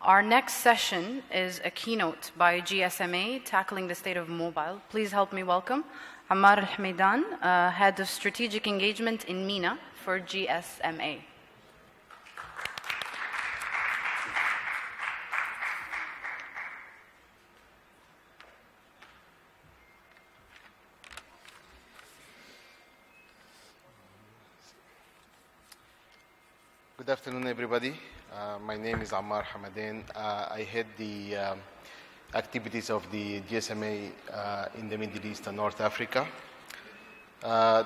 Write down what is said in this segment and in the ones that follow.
Our next session is a keynote by GSMA tackling the state of mobile. Please help me welcome Ammar Hamadien, Head of Strategic Engagement in MENA for GSMA. Good afternoon, everybody. My name is Ammar Hamadien. I head the activities of the GSMA in the Middle East and North Africa.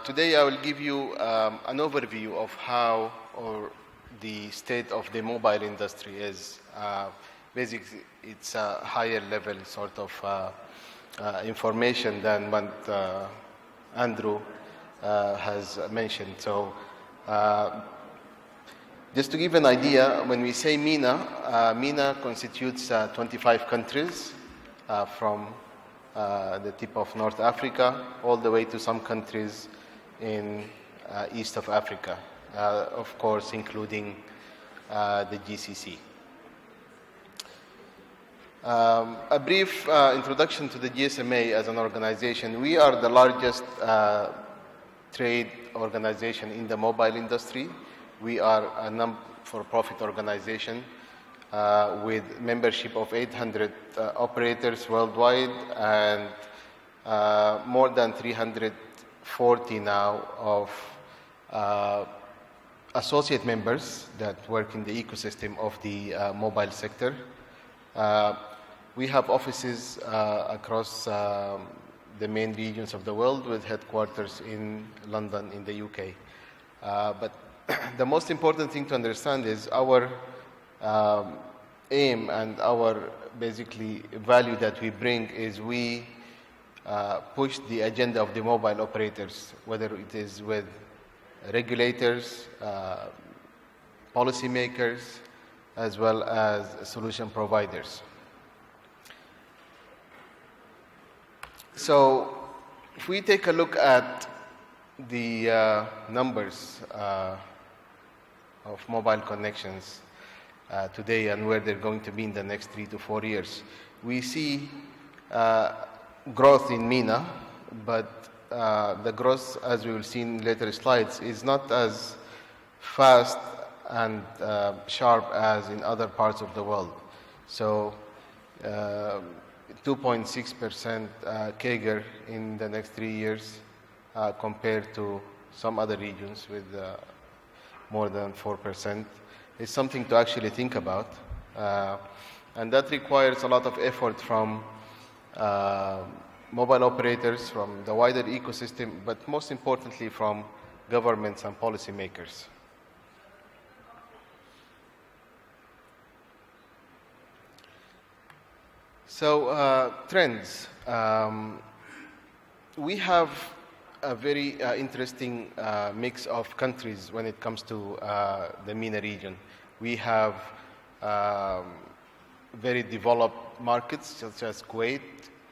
Today I will give you an overview of how the state of the mobile industry is. Basically, it's a higher level sort of information than what Andrew has mentioned. So. Just to give an idea, when we say MENA, MENA constitutes 25 countries from the tip of North Africa all the way to some countries in east of Africa, of course, including the GCC. A brief introduction to the GSMA as an organization. We are the largest trade organization in the mobile industry. We are a non-for-profit organization with membership of 800 operators worldwide and more than 340 now of associate members that work in the ecosystem of the mobile sector. We have offices across the main regions of the world with headquarters in London in the UK. But the most important thing to understand is our aim and our basically value that we bring is we push the agenda of the mobile operators, whether it is with regulators, policymakers, as well as solution providers. So if we take a look at the numbers of mobile connections today and where they're going to be in the next 3 to 4 years. We see growth in MENA, but the growth, as we will see in later slides, is not as fast and sharp as in other parts of the world. So 2.6% CAGR in the next 3 years compared to some other regions with more than 4%, is something to actually think about. And that requires a lot of effort from mobile operators, from the wider ecosystem, but most importantly from governments and policymakers. So trends. We have a very interesting mix of countries when it comes to the MENA region. We have very developed markets such as Kuwait,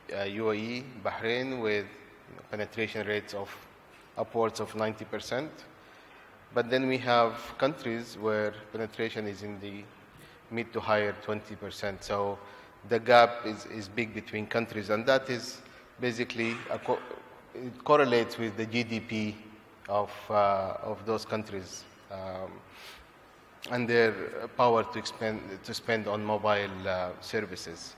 UAE, Bahrain with penetration rates of upwards of 90%. But then we have countries where penetration is in the mid to higher 20%. So the gap is big between countries, and that is basically it correlates with the GDP of those countries and their power to spend on mobile services.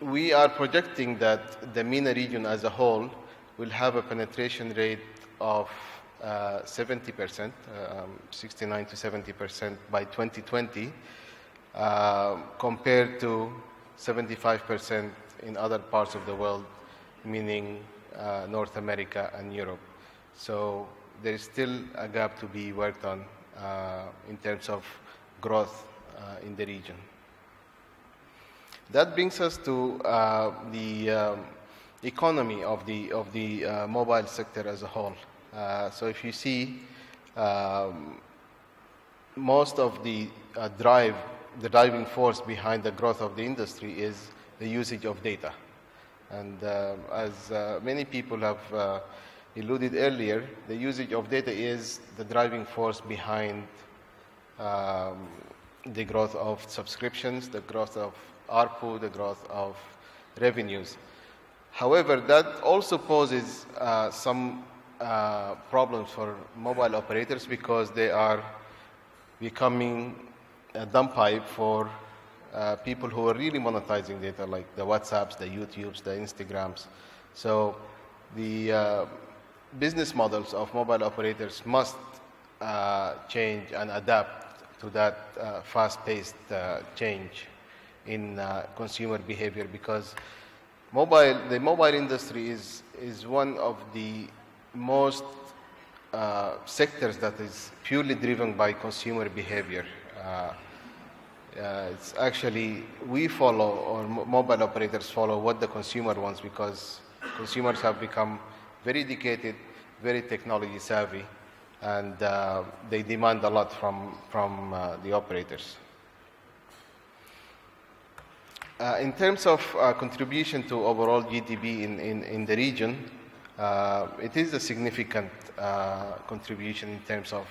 We are projecting that the MENA region as a whole will have a penetration rate of 70%, 69 to 70% by 2020, compared to 75% in other parts of the world, meaning North America and Europe. So there is still a gap to be worked on in terms of growth in the region. That brings us to the economy of the mobile sector as a whole. So if you see, most of the driving force behind the growth of the industry is the usage of data. And as many people have alluded earlier, the usage of data is the driving force behind the growth of subscriptions, the growth of ARPU, the growth of revenues. However, that also poses some problems for mobile operators because they are becoming a dump pipe for people who are really monetizing data, like the WhatsApps, the YouTubes, the Instagrams. So the business models of mobile operators must change and adapt to that fast-paced change in consumer behavior, because the mobile industry is one of the most sectors that is purely driven by consumer behavior. It's actually, we follow, or mobile operators follow what the consumer wants, because consumers have become very educated, very technology savvy, and they demand a lot from the operators. In terms of contribution to overall GDP in the region, it is a significant contribution in terms of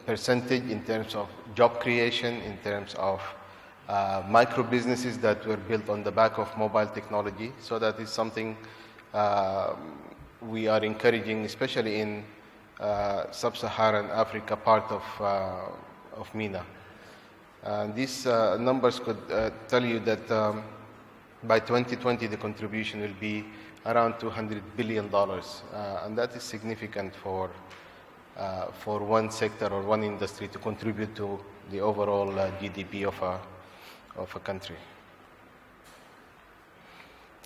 percentage, in terms of job creation, in terms of micro businesses that were built on the back of mobile technology. So that is something we are encouraging, especially in sub-Saharan Africa part of MENA. These numbers could tell you that by 2020 the contribution will be around $200 billion, and that is significant for one sector or one industry to contribute to the overall GDP of a country.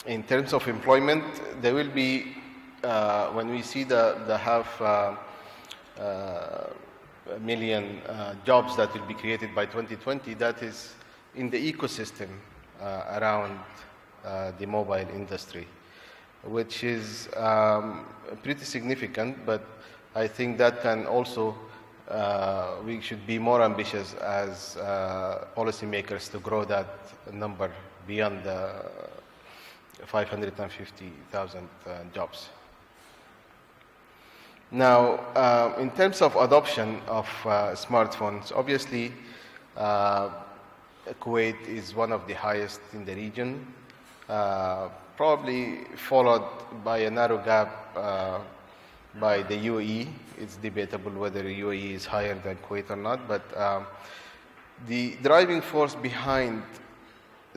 In terms of employment, there will be, when we see the half million jobs that will be created by 2020, that is in the ecosystem around the mobile industry, which is pretty significant, but I think that can also, we should be more ambitious as policymakers to grow that number beyond the 550,000 jobs. Now, in terms of adoption of smartphones, obviously, Kuwait is one of the highest in the region, probably followed by a narrow gap by the UAE. It's debatable whether UAE is higher than Kuwait or not, but the driving force behind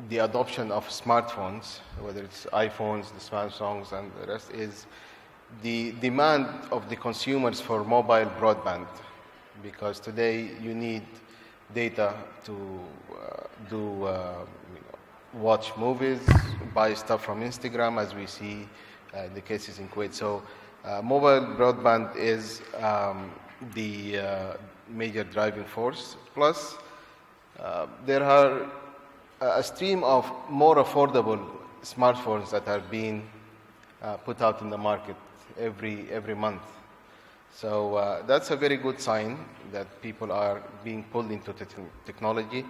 the adoption of smartphones, whether it's iPhones, the Samsungs, and the rest, is the demand of the consumers for mobile broadband, because today you need data to watch movies, buy stuff from Instagram, as we see the cases in Kuwait. So mobile broadband is the major driving force. Plus, there are a stream of more affordable smartphones that are being put out in the market every month. So that's a very good sign that people are being pulled into technology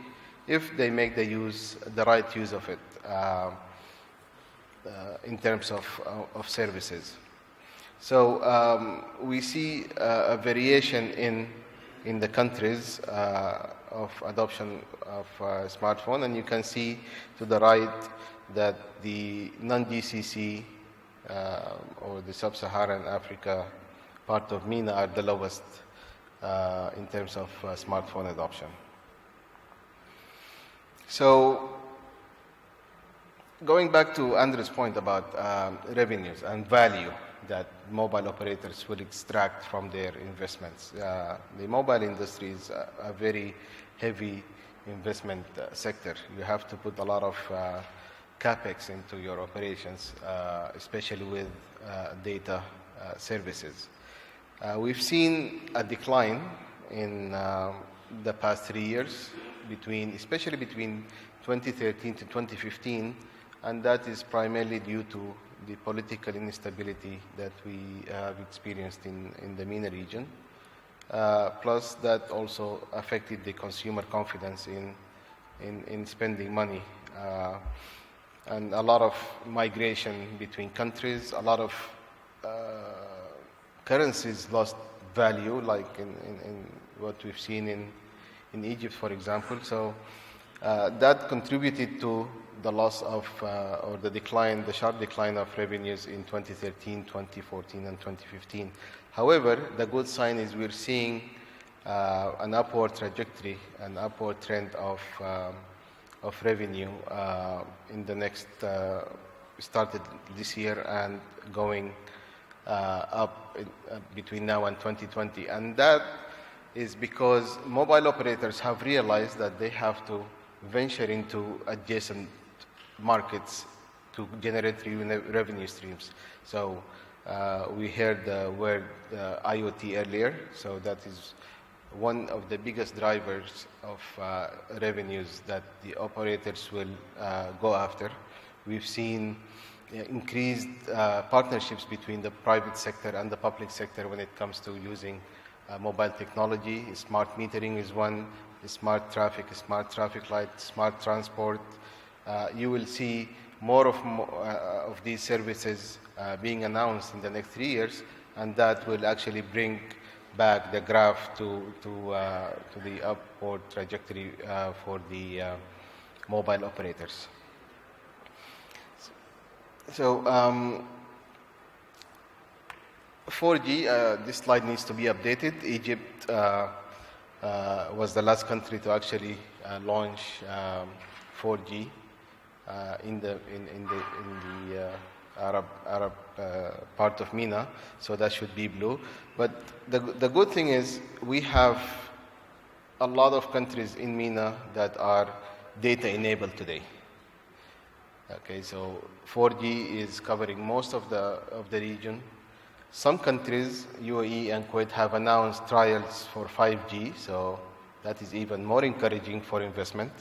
if they make the right use of it in terms of services. So we see a variation in the countries of adoption of smartphone, and you can see to the right that the non-GCC or the sub-Saharan Africa part of MENA are the lowest in terms of smartphone adoption. So going back to Andrew's point about revenues and value that mobile operators will extract from their investments. The mobile industry is a very heavy investment sector. You have to put a lot of capex into your operations, especially with data services. We've seen a decline in the past 3 years, especially between 2013 to 2015, and that is primarily due to the political instability that we have experienced in the MENA region. Plus, that also affected the consumer confidence in spending money. And a lot of migration between countries, a lot of currencies lost value, like in what we've seen in Egypt, for example. So that contributed to the loss of, or the decline, the sharp decline of revenues in 2013, 2014, and 2015. However, the good sign is we're seeing an upward trajectory, an upward trend of revenue in the next, started this year and going up between now and 2020. And that is because mobile operators have realized that they have to venture into adjacent markets to generate revenue streams. So we heard the word IoT earlier, so that is one of the biggest drivers of revenues that the operators will go after. We've seen increased partnerships between the private sector and the public sector when it comes to using mobile technology. Smart metering is one, smart traffic light, smart transport. You will see more of these services being announced in the next 3 years, and that will actually bring back the graph to the upward trajectory for the mobile operators. So 4G, this slide needs to be updated. Egypt was the last country to actually launch 4G in the Arab part of MENA, so that should be blue. But the good thing is we have a lot of countries in MENA that are data enabled today. Okay, so 4G is covering most of the region. Some countries, UAE and Kuwait, have announced trials for 5G, so that is even more encouraging for investment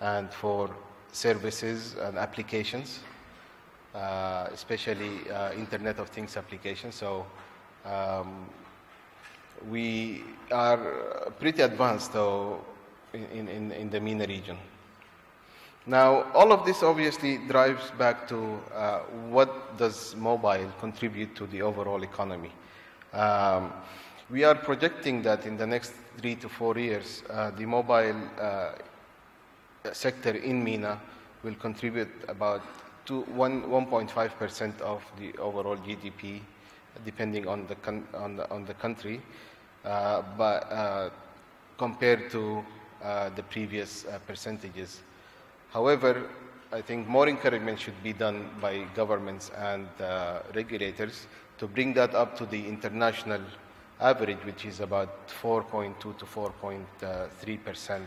and for services and applications, especially Internet of Things applications. So we are pretty advanced, though, in the MENA region. Now, all of this obviously drives back to what does mobile contribute to the overall economy. We are projecting that in the next 3 to 4 years, the mobile sector in MENA will contribute about 1.5% of the overall GDP, depending on the country, but compared to the previous percentages. However, I think more encouragement should be done by governments and regulators to bring that up to the international average, which is about 4.2 to 4.3%,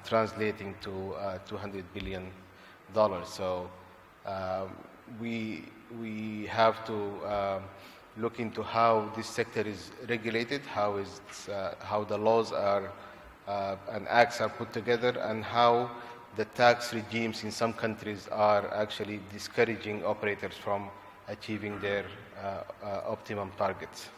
translating to $200 billion. So we have to look into how this sector is regulated, how the laws are and acts are put together, and how the tax regimes in some countries are actually discouraging operators from achieving their optimum targets.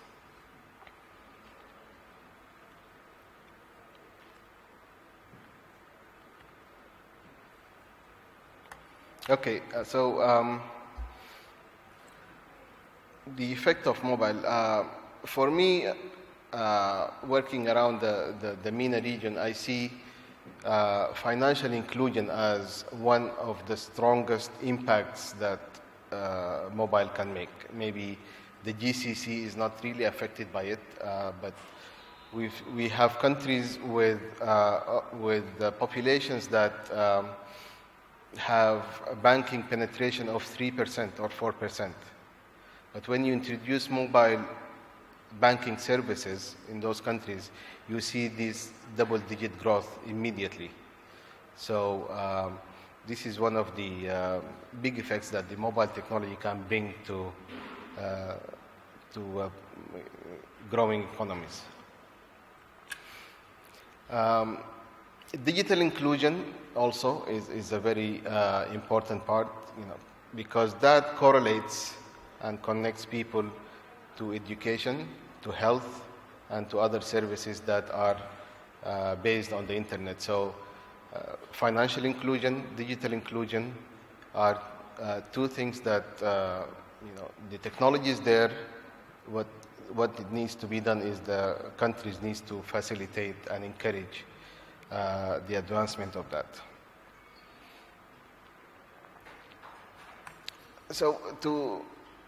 Okay, so the effect of mobile. For me, working around the MENA region, I see financial inclusion as one of the strongest impacts that mobile can make. Maybe the GCC is not really affected by it, but we have countries with populations that have a banking penetration of 3% or 4%. But when you introduce mobile banking services in those countries, you see this double-digit growth immediately. So this is one of the big effects that the mobile technology can bring to growing economies. Digital inclusion also is a very important part, because that correlates and connects people to education, to health, and to other services that are based on the internet. So financial inclusion, digital inclusion are two things that, the technology is there, what it needs to be done is the countries needs to facilitate and encourage the advancement of that. So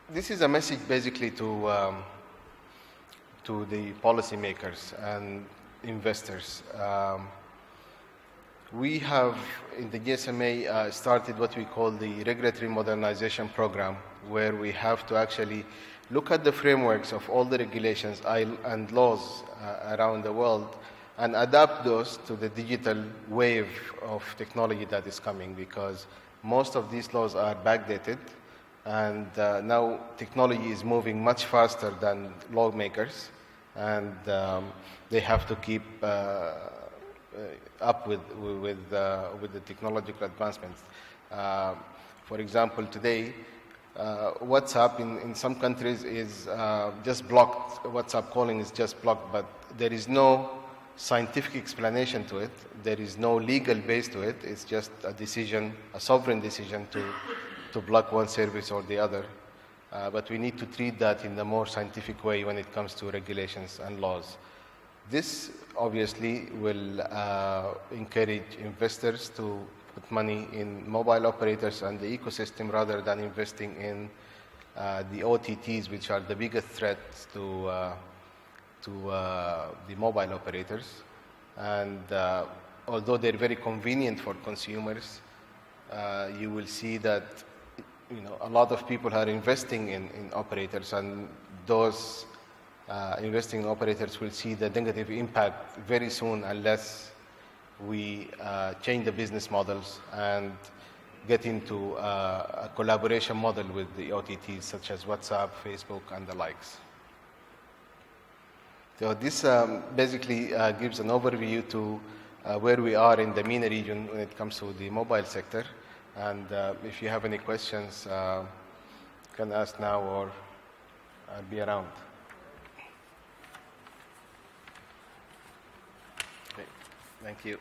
this is a message basically to the policymakers and investors. We have in the GSMA started what we call the Regulatory Modernization Program, where we have to actually look at the frameworks of all the regulations and laws around the world and adapt those to the digital wave of technology that is coming, because most of these laws are backdated, and now technology is moving much faster than lawmakers, and they have to keep up with the technological advancements. For example, today, WhatsApp in some countries is just blocked. WhatsApp calling is just blocked, but there is no scientific explanation to it. There is no legal base to it. It's just a decision, a sovereign decision to block one service or the other. But we need to treat that in a more scientific way when it comes to regulations and laws. This obviously will encourage investors to put money in mobile operators and the ecosystem rather than investing in the OTTs, which are the biggest threats to the mobile operators. And although they're very convenient for consumers, you will see that a lot of people are investing in operators, and those investing operators will see the negative impact very soon unless we change the business models and get into a collaboration model with the OTTs such as WhatsApp, Facebook, and the likes. So this basically gives an overview to where we are in the MENA region when it comes to the mobile sector. And if you have any questions, you can ask now or I'll be around. Okay. Thank you.